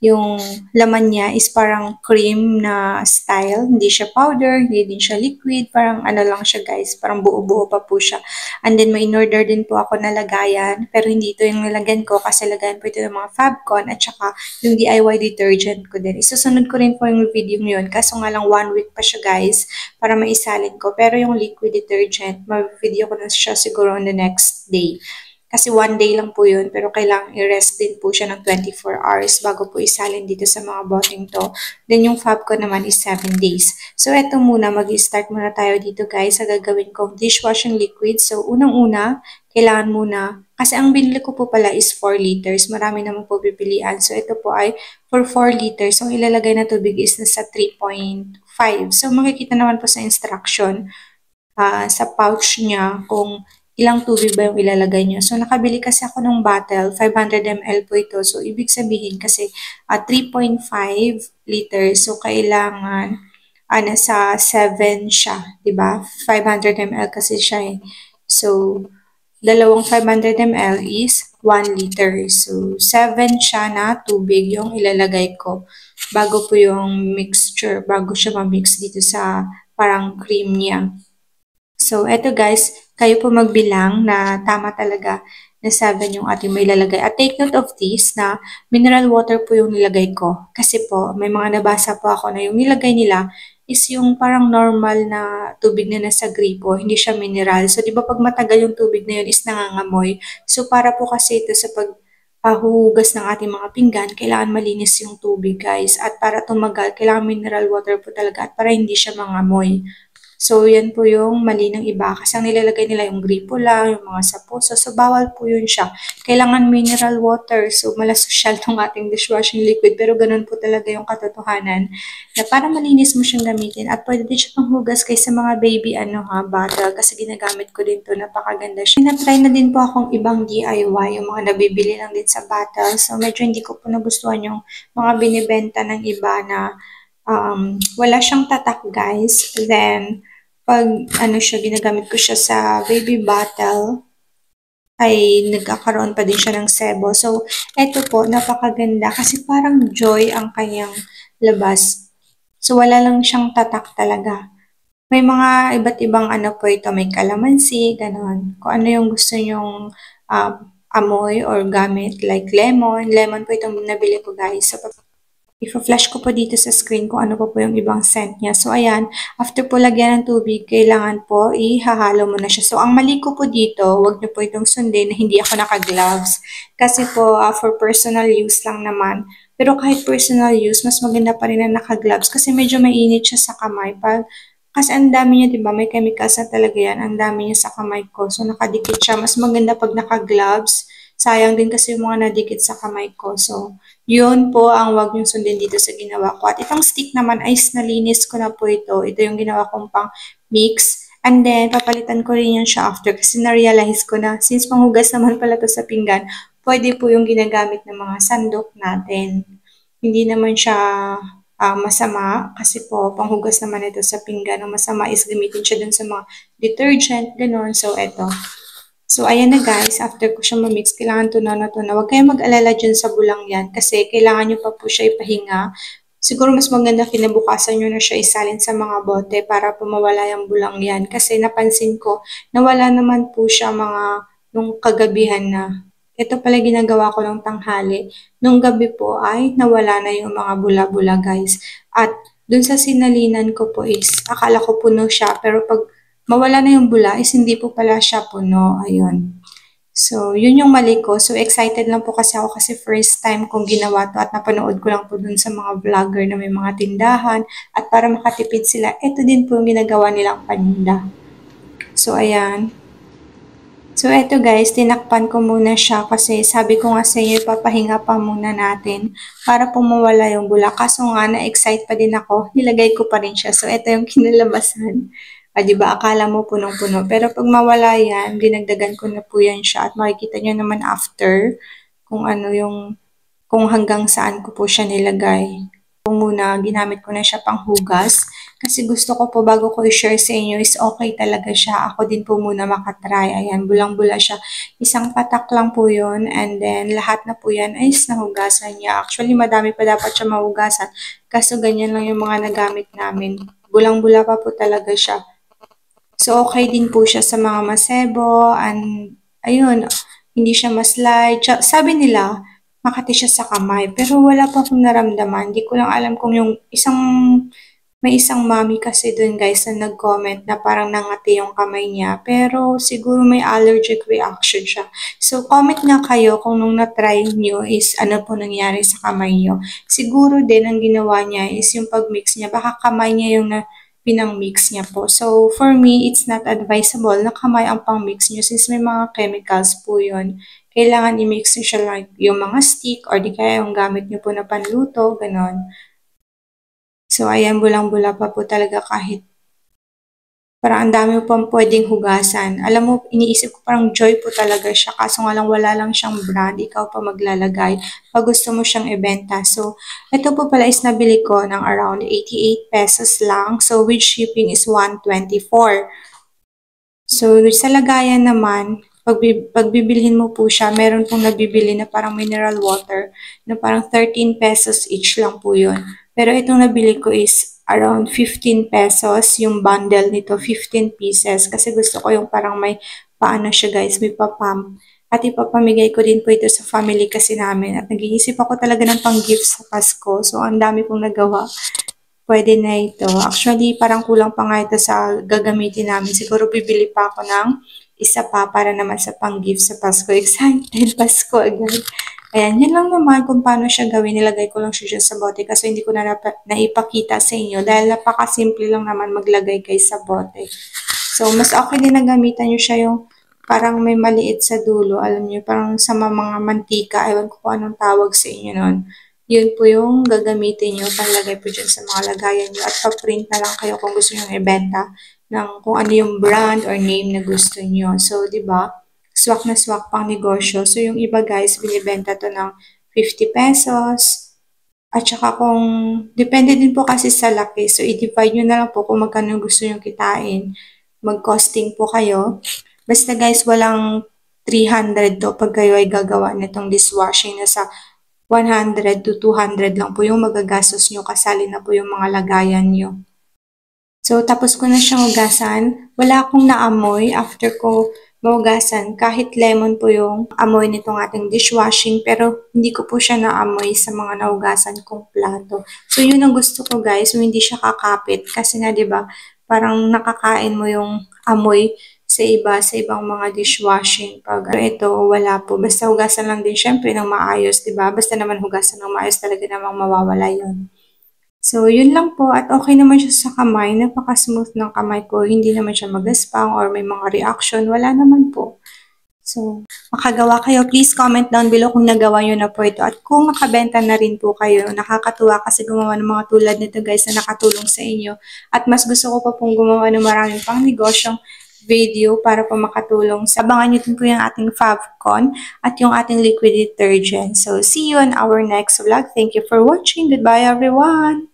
yung laman niya is parang cream na style. Hindi siya powder, hindi din siya liquid. Parang ano lang siya guys, parang buo-buo pa po siya. And then may in-order din po ako na lagayan. Pero hindi ito yung nilagyan ko kasi lagayan po ito ng mga Fabcon at saka yung DIY detergent ko din. Isusunod ko rin po yung video yun. Kaso nga lang 1 week pa siya guys para maisalin ko. Pero yung liquid detergent, ma-video ko na siya siguro on the next day. Kasi 1 day lang po yun, pero kailangan i-rest din po siya ng 24 hours bago po isalin dito sa mga boteng to. Then yung fab ko naman is 7 days. So eto muna, mag-start muna tayo dito guys sa gagawin kong dishwashing liquid. So unang-una, kailangan muna, kasi ang binili ko po pala is 4 liters. Marami naman po pipilian. So ito po ay for 4 liters. So ang ilalagay na tubig is nasa 3.5. So makikita naman po sa instruction sa pouch niya kung ilang tubig ba yung ilalagay niyo. So, nakabili kasi ako ng bottle, 500 ml po ito. So, ibig sabihin kasi 3.5 liters. So, kailangan nasa 7 siya, di ba? 500 ml kasi siya eh. So, dalawang 500 ml is 1 liter. So, 7 siya na tubig yung ilalagay ko bago po yung mixture, bago siya ma-mix dito sa parang cream niya. So, eto guys, kayo po magbilang na tama talaga na 7 yung ating may lalagay. At take note of this na mineral water po yung nilagay ko. Kasi po, may mga nabasa po ako na yung nilagay nila is yung parang normal na tubig na nasa gripo, hindi siya mineral. So, di ba pag matagal yung tubig na yun is nangangamoy. So, para po kasi ito sa paghuhugas ng ating mga pinggan, kailangan malinis yung tubig guys. At para tumagal, kailangan mineral water po talaga at para hindi siya mangamoy. So, yan po yung mali ng iba. Kasi ang nilalagay nila yung gripo lang, yung mga saposa. So, bawal po yun siya. Kailangan mineral water. So, malasosyal tong ating dishwashing liquid. Pero ganun po talaga yung katotohanan. Na para malinis mo siyang gamitin. At pwede din siya panghugas kay sa mga baby bottle. Kasi ginagamit ko din to. Napakaganda siya. Na-try na din po akong ibang DIY. Yung mga nabibili lang din sa bottle. So, medyo hindi ko po nagustuhan yung mga binibenta ng iba na wala siyang tatak guys. Then, pag siya, ginagamit ko siya sa baby bottle, ay nagkakaroon pa din siya ng sebo. So, eto po, napakaganda kasi parang joy ang kanyang labas. So, wala lang siyang tatak talaga. May mga iba't ibang po ito. May calamansi, ganon. Kung ano yung gusto nyong amoy or gamit, like lemon. Lemon po itong nabili ko guys. So, i-flash ko po dito sa screen kung ano po yung ibang scent niya. So, ayan, after po lagyan ng tubig, kailangan po ihahalo mo na siya. So, ang mali ko po dito, wag niyo po itong sundin na hindi ako naka-gloves. Kasi po, for personal use lang naman. Pero kahit personal use, mas maganda pa rin na naka-gloves kasi medyo mainit siya sa kamay. Kasi ang dami niya, di ba? May chemicals na talaga yan. Ang dami niya sa kamay ko. So, nakadikit siya. Mas maganda pag naka-gloves. Sayang din kasi yung mga nadikit sa kamay ko. So, yun po ang wag niyong sundin dito sa ginawa ko. At itong stick naman ay nalinis ko na po ito. Ito yung ginawa kong pang mix. And then, papalitan ko rin yan siya after kasi na-realize ko na since panghugas naman pala to sa pinggan, pwede po yung ginagamit ng mga sandok natin. Hindi naman siya masama kasi po panghugas naman ito sa pinggan. Ang masama is gamitin siya dun sa mga detergent, ganun. So, eto. So, ayan na guys, after ko siya ma-mix, kailangan tunaw na tunaw. Huwag kayong mag-alala dyan sa bulang yan kasi kailangan nyo pa po siya ipahinga. Siguro mas maganda kinabukasan nyo na siya isalin sa mga bote para po mawala yung bulang yan. Kasi napansin ko, nawala naman po siya nung kagabihan na. Ito pala ginagawa ko ng tanghali. Nung gabi po ay nawala na yung mga bula-bula guys. At dun sa sinalinan ko po is, akala ko puno siya. Pero pag mawala na yung bula is hindi po pala siya puno. Ayun. So, yun yung mali ko. So, excited lang po kasi ako kasi first time kong ginawa to at napanood ko lang po dun sa mga vlogger na may mga tindahan at para makatipid sila, ito din po yung ginagawa nilang paninda. So, ayan. So, eto guys, tinakpan ko muna siya kasi sabi ko nga sa inyo, ipapahinga pa muna natin para po mawala yung bula. Kaso nga, na-excite pa din ako, nilagay ko pa rin siya. So, eto yung kinalabasan. Diba, akala mo punong-puno. Pero pag mawala yan, dinagdagan ko na po yan siya. At makikita nyo naman after kung kung hanggang saan ko po siya nilagay. Muna, ginamit ko na siya pang hugas. Kasi gusto ko po bago ko i-share sa inyo is okay talaga siya. Ako din po muna makatry. Ayan, bulang-bula siya. Isang patak lang po yun. And then, lahat na po yan ay nahugasan niya. Actually, madami pa dapat siya mahugasan. Kaso ganyan lang yung mga nagamit namin. Bulang-bula pa po talaga siya. So, okay din po siya sa mga masebo. And, ayun, hindi siya maslide. Sabi nila, makati siya sa kamay. Pero wala pa akong naramdaman. Hindi ko lang alam kung yung may isang mommy kasi dun guys na nag-comment na parang nangati yung kamay niya. Pero siguro may allergic reaction siya. So comment nga kayo kung nung na-try niyo is ano po nangyari sa kamay niyo. Siguro din ang ginawa niya is yung pag-mix niya. Baka kamay niya yung pinang-mix niya po. So for me, it's not advisable na kamay ang pang-mix niyo since may mga chemicals po yun. Kailangan i-mix niyo siya like yung mga stick or di kaya yung gamit niyo po na panluto, ganon. So, ayan, bulang-bula pa po talaga kahit parang ang dami mo pang pwedeng hugasan. Alam mo, iniisip ko parang joy po talaga siya. Kaso nga lang wala lang siyang brand. Ikaw pa maglalagay pag gusto mo siyang ibenta. So, ito po pala is nabili ko ng around 88 pesos lang. So, with shipping is 124. So, sa lagayan naman, pagbibilhin mo po siya, meron pong nabibili na parang mineral water na parang 13 pesos each lang po yun. Pero itong nabili ko is around 15 pesos yung bundle nito, 15 pieces. Kasi gusto ko yung parang may paano siya guys, may papump. At ipapamigay ko din po ito sa family kasi namin. At nag-iisip ako talaga ng pang-gift sa Pasko. So, ang dami kong nagawa. Pwede na ito. Actually, parang kulang pa nga ito sa gagamitin namin. Siguro bibili pa ako ng isa pa para naman sa pang-gift sa Pasko. Excited, Pasko agad. Ayan, yun lang naman kung paano siya gawin. Nilagay ko lang siya sa bote kasi hindi ko na naipakita sa inyo dahil napakasimple lang naman maglagay guys sa bote. So, mas okay din na gamitan nyo siya yung parang may maliit sa dulo. Alam nyo, parang sa mga mantika. Ewan ko kung anong tawag sa inyo nun. Yun po yung gagamitin nyo. Panglagay po dyan sa mga lagayan nyo. At pa-print na lang kayo kung gusto nyo ibenta ng kung ano yung brand or name na gusto nyo. So, di ba? Swak na swak pang negosyo. So, yung iba guys, binibenta to ng 50 pesos. At saka kung, depende din po kasi sa laki. So, i-divide nyo na lang po kung magkano gusto nyo kitain. Mag-costing po kayo. Basta guys, walang 300 to pag kayo ay gagawa nitong dishwashing na sa 100 to 200 lang po yung magagastos nyo kasali na po yung mga lagayan nyo. So, tapos ko na siyang hugasan. Wala akong naamoy after ko mahugasan. Kahit lemon po yung amoy nitong ating dishwashing, pero hindi ko po siya naamoy sa mga nahugasan kong plato. So, yun ang gusto ko guys, yung hindi siya kakapit. Kasi nga, di ba, parang nakakain mo yung amoy sa ibang mga dishwashing. Pag ito, wala po. Basta hugasan lang din syempre ng maayos, di ba? Basta naman hugasan ng maayos talaga namang mawawala yun. So, yun lang po. At okay naman siya sa kamay. Napaka-smooth ng kamay ko. Hindi naman siya magaspang or may mga reaction. Wala naman po. So, makagawa kayo. Please comment down below kung nagawa nyo na po ito. At kung makabenta na rin po kayo, nakakatuwa kasi gumawa ng mga tulad nito guys na nakatulong sa inyo. At mas gusto ko pa pong gumawa ng maraming pang negosyong video para po makatulong. Abangan nyo din po yung ating Favcon at yung ating liquid detergent. So, see you on our next vlog. Thank you for watching. Goodbye everyone!